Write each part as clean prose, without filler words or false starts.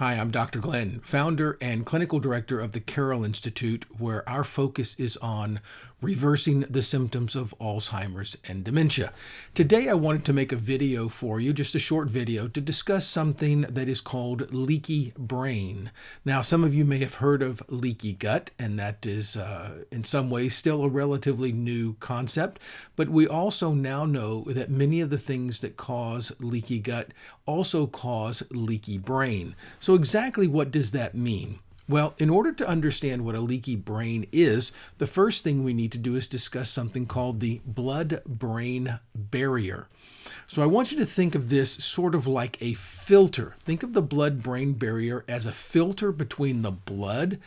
Hi, I'm Dr. Glenn, founder and clinical director of the Carroll Institute, where our focus is on reversing the symptoms of Alzheimer's and dementia. Today, I wanted to make a video for you, just a short video, to discuss something that is called leaky brain. Now, some of you may have heard of leaky gut, and that is in some ways still a relatively new concept, but we also now know that many of the things that cause leaky gut also cause leaky brain. So exactly what does that mean? Well, in order to understand what a leaky brain is, the first thing we need to do is discuss something called the blood-brain barrier. So I want you to think of this sort of like a filter. Think of the blood-brain barrier as a filter between the blood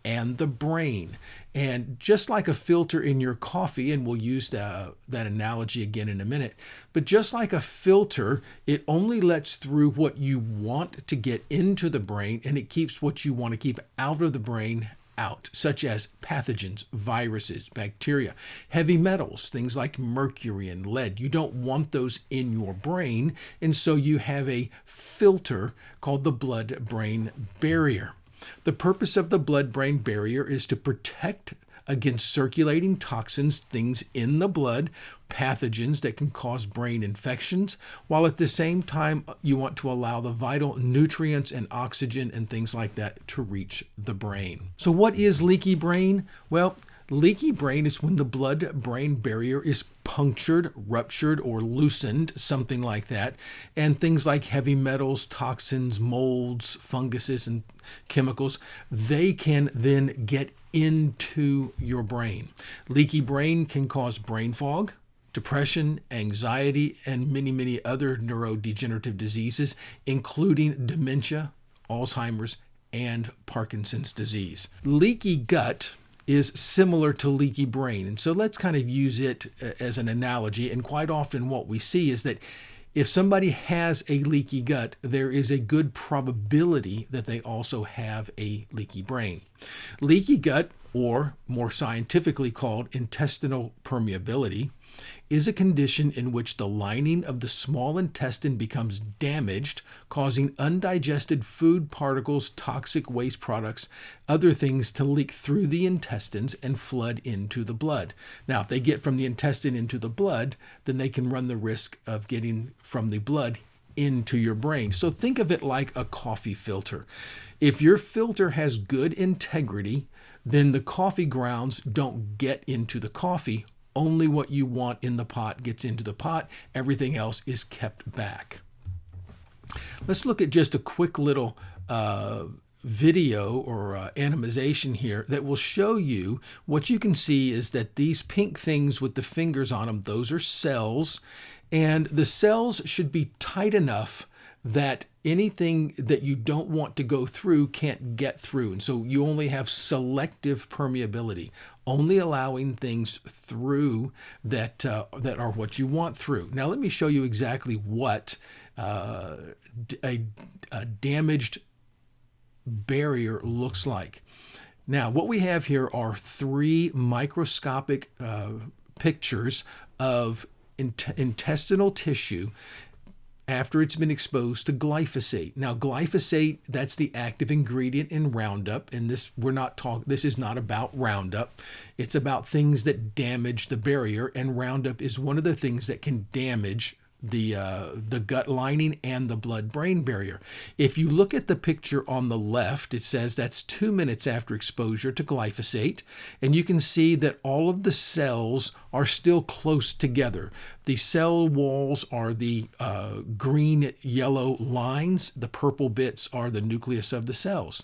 and the brain. And just like a filter in your coffee, and we'll use that analogy again in a minute, but just like a filter, it only lets through what you want to get into the brain, and it keeps what you want to keep out of the brain out, such as pathogens, viruses, bacteria, heavy metals, things like mercury and lead. You don't want those in your brain, and so you have a filter called the blood-brain barrier. The purpose of the blood-brain barrier is to protect against circulating toxins, things in the blood, pathogens that can cause brain infections, while at the same time you want to allow the vital nutrients and oxygen and things like that to reach the brain. So what is leaky brain? Well, leaky brain is when the blood-brain barrier is punctured, ruptured, or loosened, something like that, and things like heavy metals, toxins, molds, funguses, and chemicals, they can then get into your brain. Leaky brain can cause brain fog, depression, anxiety, and many other neurodegenerative diseases, including dementia, Alzheimer's, and Parkinson's disease. Leaky gut is similar to leaky brain. And so let's kind of use it as an analogy. And quite often what we see is that if somebody has a leaky gut, there is a good probability that they also have a leaky brain. Leaky gut, or more scientifically called intestinal permeability, is a condition in which the lining of the small intestine becomes damaged, causing undigested food particles, toxic waste products, other things to leak through the intestines and flood into the blood. Now, if they get from the intestine into the blood, then they can run the risk of getting from the blood into your brain. So think of it like a coffee filter. If your filter has good integrity, then the coffee grounds don't get into the coffee. Only what you want in the pot gets into the pot. Everything else is kept back. Let's look at just a quick little video or animation here that will show you. What you can see is that these pink things with the fingers on them, those are cells, and the cells should be tight enough that anything that you don't want to go through can't get through. And so you only have selective permeability, only allowing things through that are what you want through. Now, let me show you exactly what a damaged barrier looks like. Now, what we have here are three microscopic pictures of intestinal tissue after it's been exposed to glyphosate. Now, glyphosate, that's the active ingredient in Roundup, and this is not about Roundup. It's about things that damage the barrier, and Roundup is one of the things that can damage the gut lining and the blood-brain barrier. If you look at the picture on the left, it says that's 2 minutes after exposure to glyphosate, and you can see that all of the cells are still close together. The cell walls are the green-yellow lines. The purple bits are the nucleus of the cells.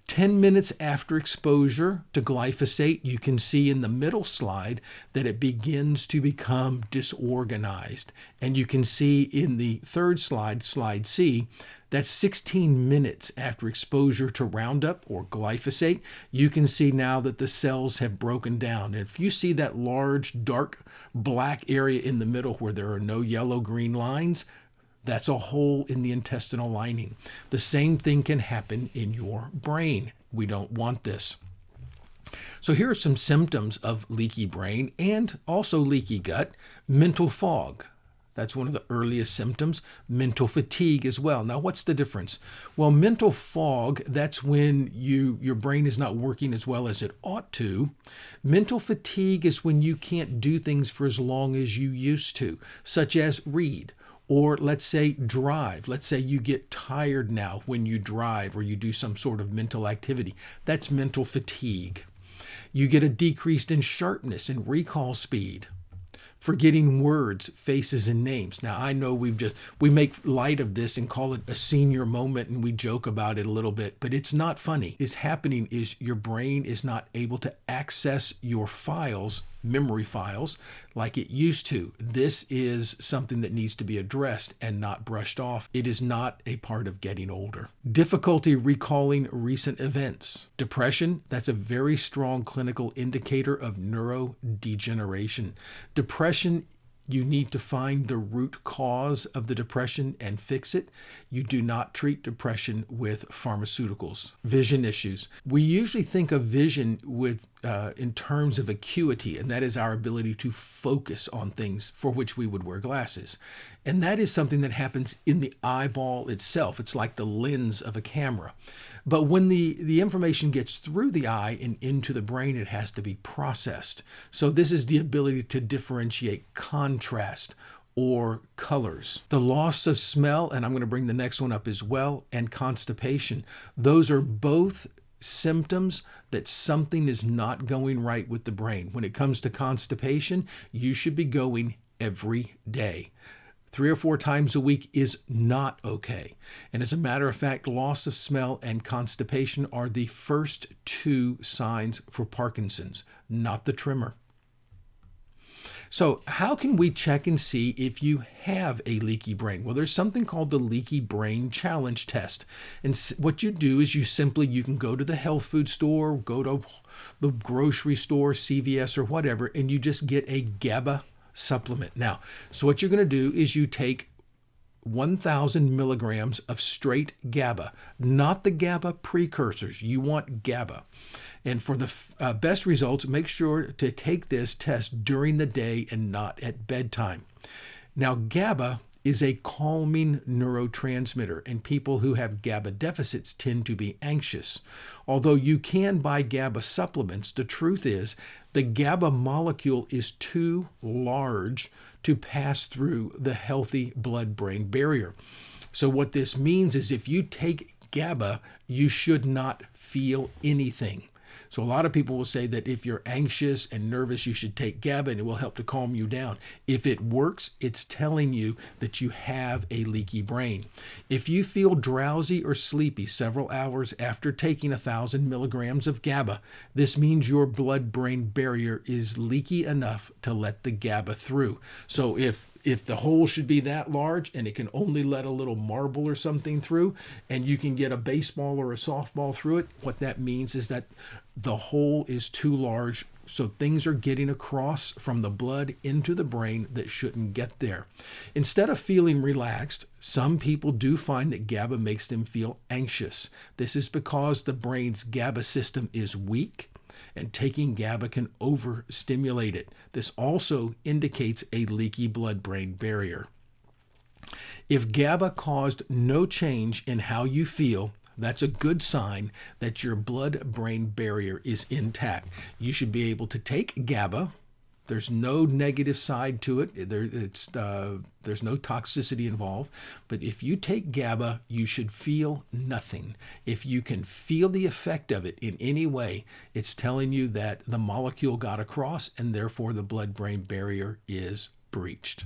10 minutes after exposure to glyphosate, you can see in the middle slide that it begins to become disorganized. And you can see in the third slide, slide C, that's 16 minutes after exposure to Roundup or glyphosate. You can see now that the cells have broken down. And if you see that large, dark, black area in the middle where there are no yellow-green lines, that's a hole in the intestinal lining. The same thing can happen in your brain. We don't want this. So here are some symptoms of leaky brain and also leaky gut. Mental fog. That's one of the earliest symptoms. Mental fatigue as well. Now, what's the difference? Well, mental fog, that's when your brain is not working as well as it ought to. Mental fatigue is when you can't do things for as long as you used to, such as read. Or let's say drive. Let's say you get tired now when you drive or you do some sort of mental activity. That's mental fatigue. You get a decrease in sharpness and recall speed. Forgetting words, faces, and names. Now, I know we make light of this and call it a senior moment, and we joke about it a little bit, but it's not funny. What's happening is your brain is not able to access your files, memory files, like it used to. This is something that needs to be addressed and not brushed off. It is not a part of getting older. Difficulty recalling recent events. Depression, that's a very strong clinical indicator of neurodegeneration. Depression, you need to find the root cause of the depression and fix it. You do not treat depression with pharmaceuticals. Vision issues. We usually think of vision in terms of acuity, and that is our ability to focus on things for which we would wear glasses. And that is something that happens in the eyeball itself. It's like the lens of a camera. But when the information gets through the eye and into the brain, it has to be processed. So this is the ability to differentiate contrast or colors. The loss of smell, and I'm going to bring the next one up as well, and constipation. Those are both symptoms that something is not going right with the brain. When it comes to constipation, you should be going every day. 3 or 4 times a week is not okay. And as a matter of fact, loss of smell and constipation are the first 2 signs for Parkinson's, not the tremor. So how can we check and see if you have a leaky brain? Well, there's something called the Leaky Brain Challenge Test. And what you do is you can go to the health food store, go to the grocery store, CVS or whatever, and you just get a GABA supplement. Now, so what you're going to do is you take 1,000 milligrams of straight GABA, not the GABA precursors. You want GABA. And for the best results, make sure to take this test during the day and not at bedtime. Now, GABA is a calming neurotransmitter, and people who have GABA deficits tend to be anxious. Although you can buy GABA supplements, the truth is the GABA molecule is too large to pass through the healthy blood-brain barrier. So what this means is if you take GABA, you should not feel anything. So a lot of people will say that if you're anxious and nervous, you should take GABA and it will help to calm you down. If it works, it's telling you that you have a leaky brain. If you feel drowsy or sleepy several hours after taking 1,000 milligrams of GABA, this means your blood-brain barrier is leaky enough to let the GABA through. So if the hole should be that large and it can only let a little marble or something through and you can get a baseball or a softball through it, what that means is that the hole is too large, so things are getting across from the blood into the brain that shouldn't get there. Instead of feeling relaxed, some people do find that GABA makes them feel anxious. This is because the brain's GABA system is weak, and taking GABA can overstimulate it. This also indicates a leaky blood-brain barrier. If GABA caused no change in how you feel, that's a good sign that your blood-brain barrier is intact. You should be able to take GABA. There's no negative side to it. There's no toxicity involved. But if you take GABA, you should feel nothing. If you can feel the effect of it in any way, it's telling you that the molecule got across and therefore the blood-brain barrier is breached.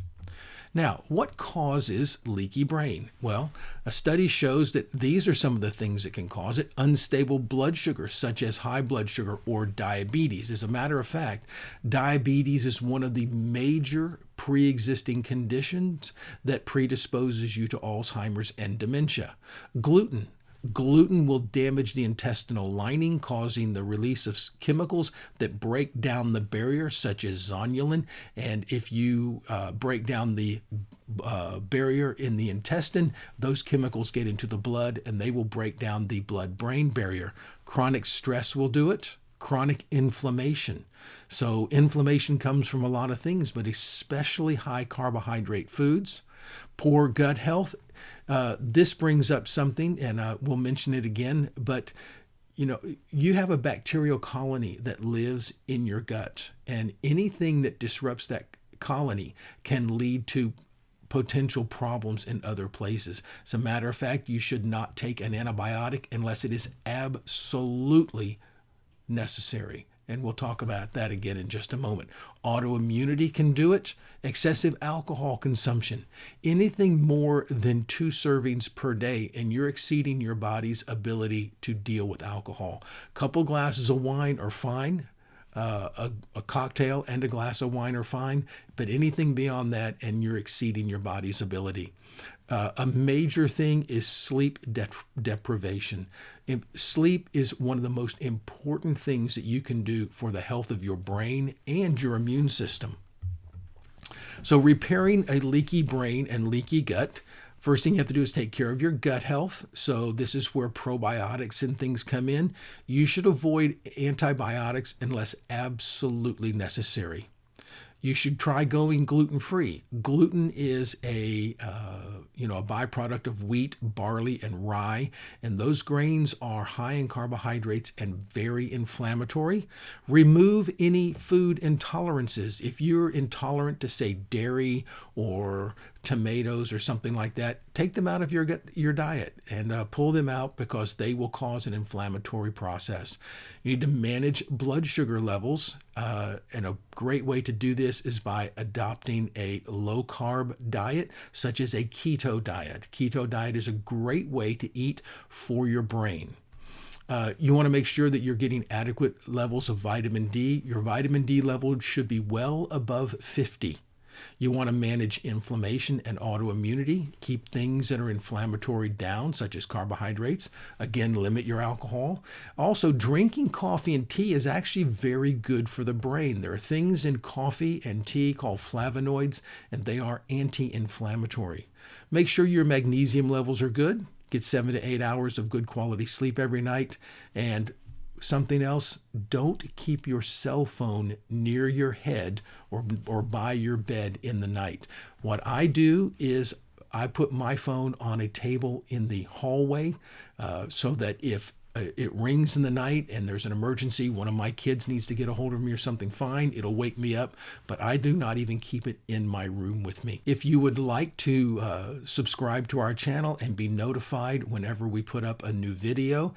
Now, what causes leaky brain? Well, a study shows that these are some of the things that can cause it. Unstable blood sugar, such as high blood sugar or diabetes. As a matter of fact, diabetes is one of the major pre-existing conditions that predisposes you to Alzheimer's and dementia. Gluten. Gluten will damage the intestinal lining, causing the release of chemicals that break down the barrier, such as zonulin. And if you break down the barrier in the intestine, those chemicals get into the blood and they will break down the blood-brain barrier. Chronic stress will do it. chronic inflammation. So inflammation comes from a lot of things, but especially high carbohydrate foods. Poor gut health. This brings up something, and we'll mention it again, but you have a bacterial colony that lives in your gut, and anything that disrupts that colony can lead to potential problems in other places. As a matter of fact, you should not take an antibiotic unless it is absolutely necessary. And we'll talk about that again in just a moment. Autoimmunity can do it. Excessive alcohol consumption. Anything more than 2 servings per day, and you're exceeding your body's ability to deal with alcohol. Couple glasses of wine are fine. A cocktail and a glass of wine are fine, but anything beyond that, and you're exceeding your body's ability. A major thing is sleep deprivation. Sleep is one of the most important things that you can do for the health of your brain and your immune system. So repairing a leaky brain and leaky gut, first thing you have to do is take care of your gut health. So this is where probiotics and things come in. You should avoid antibiotics unless absolutely necessary. You should try going gluten-free. Gluten is a byproduct of wheat, barley, and rye, and those grains are high in carbohydrates and very inflammatory. Remove any food intolerances. If you're intolerant to, say, dairy or tomatoes or something like that, take them out of your diet and pull them out, because they will cause an inflammatory process. You need to manage blood sugar levels, and a great way to do this is by adopting a low-carb diet, such as a keto diet. Keto diet is a great way to eat for your brain. You want to make sure that you're getting adequate levels of vitamin D. Your vitamin D level should be well above 50. You want to manage inflammation and autoimmunity. Keep things that are inflammatory down, such as carbohydrates. Again, limit your alcohol. Also, drinking coffee and tea is actually very good for the brain. There are things in coffee and tea called flavonoids, and they are anti-inflammatory. Make sure your magnesium levels are good. Get 7 to 8 hours of good quality sleep every night. And something else, don't keep your cell phone near your head or by your bed in the night. What I do is I put my phone on a table in the hallway so that if it rings in the night and there's an emergency, one of my kids needs to get a hold of me or something, fine, it'll wake me up, but I do not even keep it in my room with me. If you would like to subscribe to our channel and be notified whenever we put up a new video,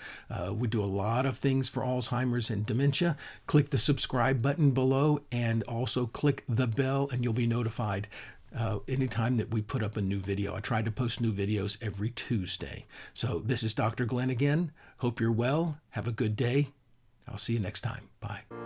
we do a lot of things for Alzheimer's and dementia. Click the subscribe button below and also click the bell, and you'll be notified anytime that we put up a new video. I try to post new videos every Tuesday. So this is Dr. Glenn again. Hope you're well. Have a good day. I'll see you next time. Bye.